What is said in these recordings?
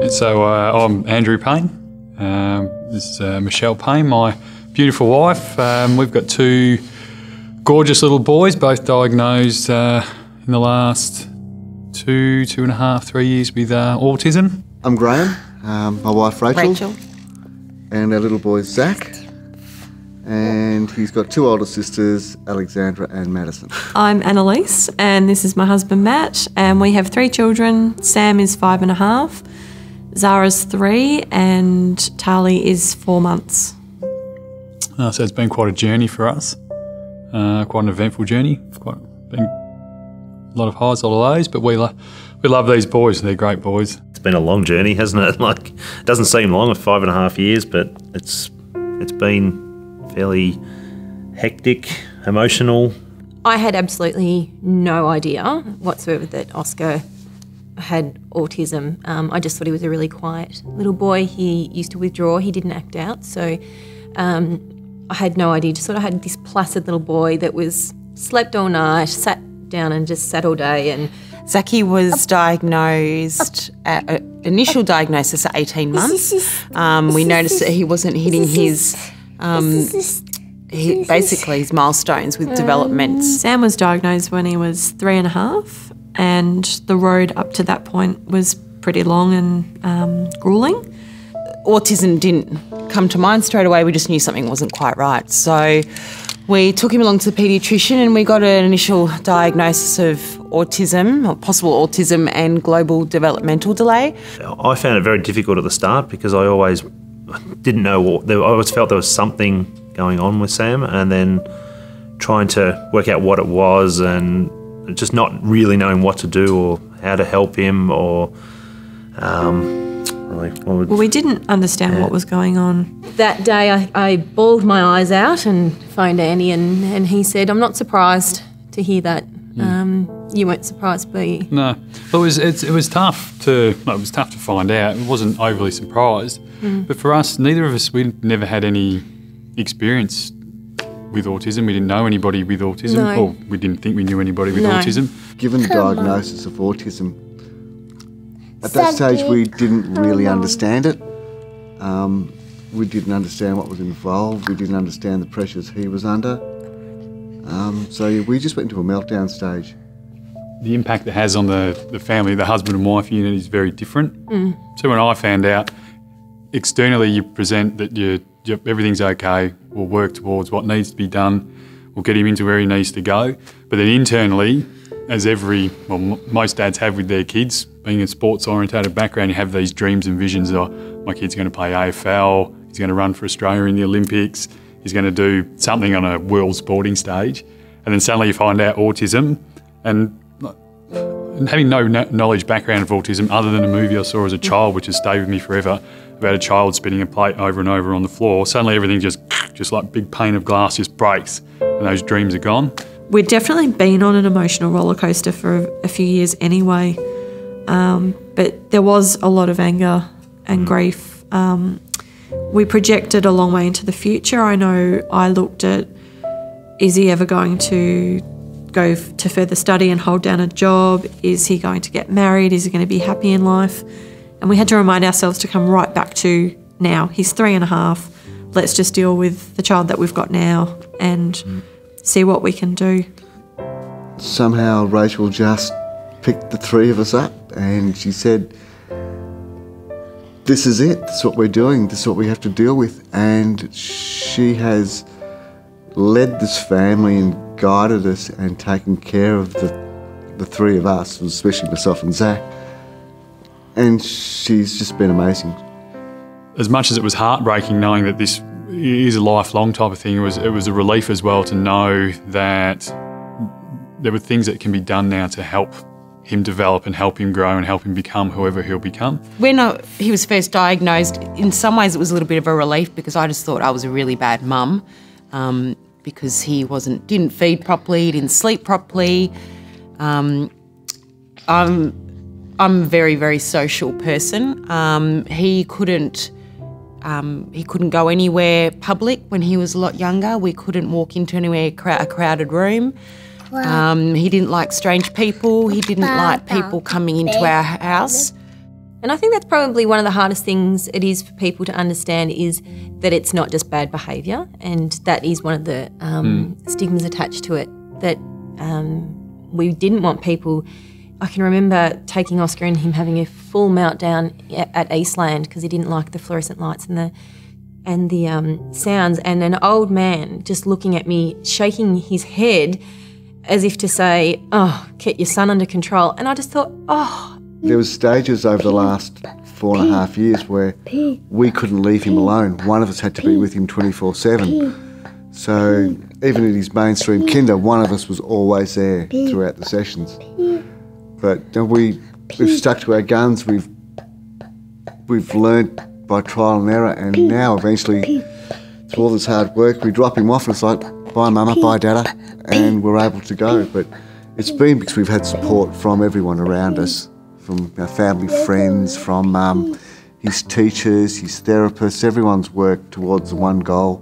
So I'm Andrew Payne. This is Michelle Payne, my beautiful wife. We've got two gorgeous little boys, both diagnosed in the last 2.5, 3 years with autism. I'm Graham, my wife Rachel, and our little boy Zach. And he's got two older sisters, Alexandra and Madison. I'm Annalise, and this is my husband Matt, and we have 3 children. Sam is 5.5, Zara's 3, and Tali is 4 months. So it's been quite a journey for us, quite an eventful journey. Been a lot of highs, a lot of lows, but we love these boys. They're great boys. It's been a long journey, hasn't it? Like, it doesn't seem long, 5.5 years, but it's been fairly hectic, emotional. I had absolutely no idea whatsoever that Oscar had autism. I just thought he was a really quiet little boy. He used to withdraw, he didn't act out, so I had no idea. Just sort of had this placid little boy that slept all night, sat down and just sat all day. And Zachy was diagnosed at initial diagnosis at 18 months. We noticed that he wasn't hitting his basically his milestones with development. Sam was diagnosed when he was 3.5, and the road up to that point was pretty long and gruelling. Autism didn't come to mind straight away. We just knew something wasn't quite right. So we took him along to the paediatrician and we got an initial diagnosis of autism, or possible autism, and global developmental delay. I found it very difficult at the start because I always didn't know I always felt there was something going on with Sam, and then trying to work out what it was and just not really knowing what to do or how to help him, or Well, we didn't understand what was going on. that day I bawled my eyes out and phoned Andy, and he said, "I'm not surprised to hear that. You weren't surprised, were you?" No, well, it was tough to find out. It wasn't overly surprised, but for us, neither of us, we'd never had any experience with autism. We didn't know anybody with autism, No. or we didn't think we knew anybody with No. autism. Given the diagnosis of autism, at that stage we didn't really understand it. We didn't understand what was involved. We didn't understand the pressures he was under. So we just went into a meltdown stage. The impact it has on the family, the husband and wife unit, is very different. So when I found out, externally you present that everything's okay, we'll work towards what needs to be done, we'll get him into where he needs to go. But then internally, as most dads have with their kids, being a sports-orientated background, you have these dreams and visions of, my kid's going to play AFL, he's going to run for Australia in the Olympics, he's going to do something on a world sporting stage. And then suddenly you find out autism, and having no knowledge background of autism other than a movie I saw as a child, which has stayed with me forever, about a child spinning a plate over and over on the floor, suddenly everything just like a big pane of glass just breaks and those dreams are gone. We'd definitely been on an emotional roller coaster for a few years anyway, but there was a lot of anger and grief. We projected a long way into the future. I know I looked at, is he ever going to go to further study and hold down a job? Is he going to get married? Is he going to be happy in life? And we had to remind ourselves to come right back to now. He's 3.5. Let's just deal with the child that we've got now and see what we can do. Somehow Rachel just picked the 3 of us up and she said, "This is it, this is what we're doing, this is what we have to deal with." And she has led this family and guided us and taken care of the 3 of us, especially myself and Zach. And she's just been amazing. As much as it was heartbreaking knowing that this is a lifelong type of thing, it was a relief as well to know that there were things that can be done now to help him develop and help him grow and help him become whoever he'll become. When he was first diagnosed, in some ways it was a little bit of a relief because I just thought I was a really bad mum, because he didn't feed properly, didn't sleep properly. I'm a very, very social person. He couldn't go anywhere public when he was a lot younger. We couldn't walk into anywhere a crowded room. He didn't like strange people. He didn't like people coming into our house. And I think that's probably one of the hardest things it is for people to understand, is that it's not just bad behaviour, and that is one of the stigmas attached to it, that we didn't want people. I can remember taking Oscar and him having a full meltdown at Eastland because he didn't like the fluorescent lights and the sounds, and an old man just looking at me, shaking his head as if to say, "Oh, get your son under control." And I just thought, oh. There was stages over the last 4.5 years where we couldn't leave him alone. One of us had to be with him 24/7. So even at his mainstream kinder, one of us was always there throughout the sessions. But we've stuck to our guns. We've learnt by trial and error, and now eventually, through all this hard work, we drop him off and it's like, bye mama, bye dada, and we're able to go. But it's been because we've had support from everyone around us, from our family, friends, from his teachers, his therapists. Everyone's worked towards the one goal,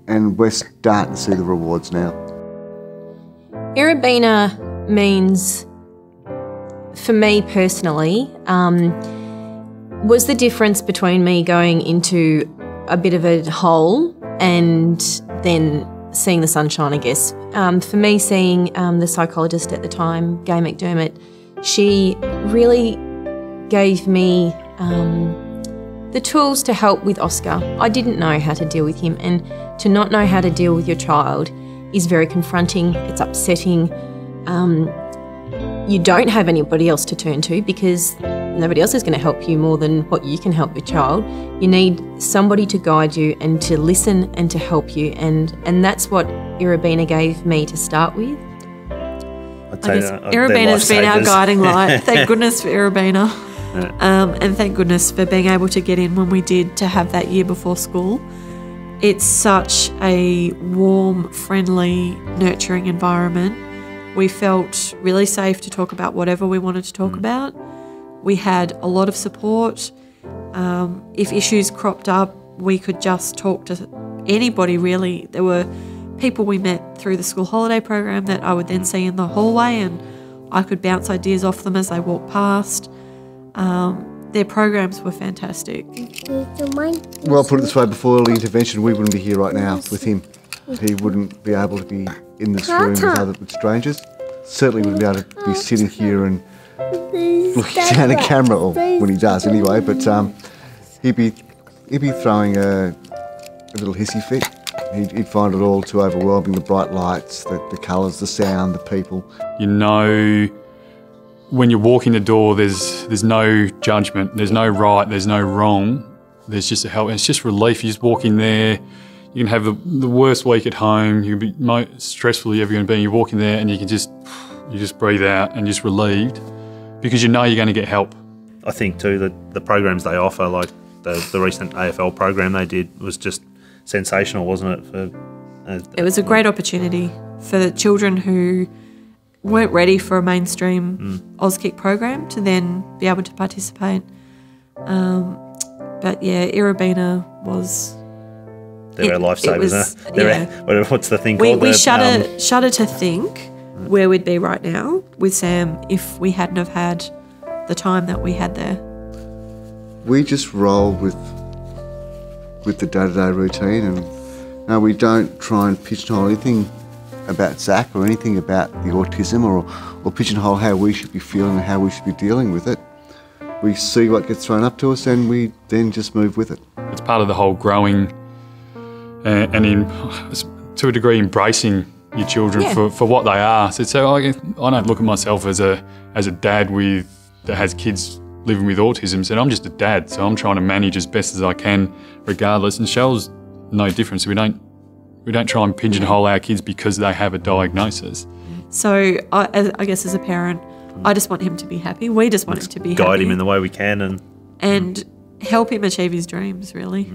and we're starting to see the rewards now. Irabina means, for me personally, was the difference between me going into a bit of a hole and then seeing the sunshine, I guess. For me, seeing the psychologist at the time, Gay McDermott, she really gave me the tools to help with Oscar. I didn't know how to deal with him, and to not know how to deal with your child is very confronting. It's upsetting. You don't have anybody else to turn to because nobody else is going to help you more than what you can help your child. You need somebody to guide you and to listen and to help you, and that's what Irabina gave me to start with. I'd say Irabina's been our guiding light. Thank goodness for Irabina. And thank goodness for being able to get in when we did, to have that year before school. It's such a warm, friendly, nurturing environment. We felt really safe to talk about whatever we wanted to talk about. We had a lot of support. If issues cropped up, we could just talk to anybody really. There were people we met through the school holiday program that I would then see in the hallway, and I could bounce ideas off them as they walked past. Their programs were fantastic. Well, put it this way, before early intervention, we wouldn't be here right now with him. He wouldn't be able to be in this room with strangers. Certainly wouldn't be able to be sitting here and looking down a camera, or when he does anyway, but he'd be throwing a little hissy fit. He'd find it all too overwhelming, the bright lights, the colours, the sound, the people. You know, when you walk in the door, there's no judgment, there's no right, there's no wrong. There's just a help, and it's just relief. You just walk in there, you can have the worst week at home, you can be most stressful you're ever going to be, and you walk in there and you just breathe out and just relieved, because you know you're going to get help. I think too that the programs they offer, like the recent AFL program they did, was just sensational, wasn't it? It was a great opportunity for the children who weren't ready for a mainstream Auskick program to then be able to participate. But yeah, Irabina was... They're our lifesavers, huh? What's the thing called? We shudder to think where we'd be right now with Sam if we hadn't have had the time that we had there. We just roll with the day-to-day routine, and no, we don't try and pigeonhole anything about Zach or anything about the autism or pigeonhole how we should be feeling and how we should be dealing with it. We see what gets thrown up to us and we then just move with it. It's part of the whole growing and to a degree embracing your children for what they are. So I don't look at myself as a dad that has kids living with autism. So I'm just a dad, so I'm trying to manage as best as I can regardless. And Shell's no different. So we don't try and pigeonhole our kids because they have a diagnosis. So I guess as a parent, I just want him to be happy. We just want him to be happy. Guide him in the way we can and help him achieve his dreams, really.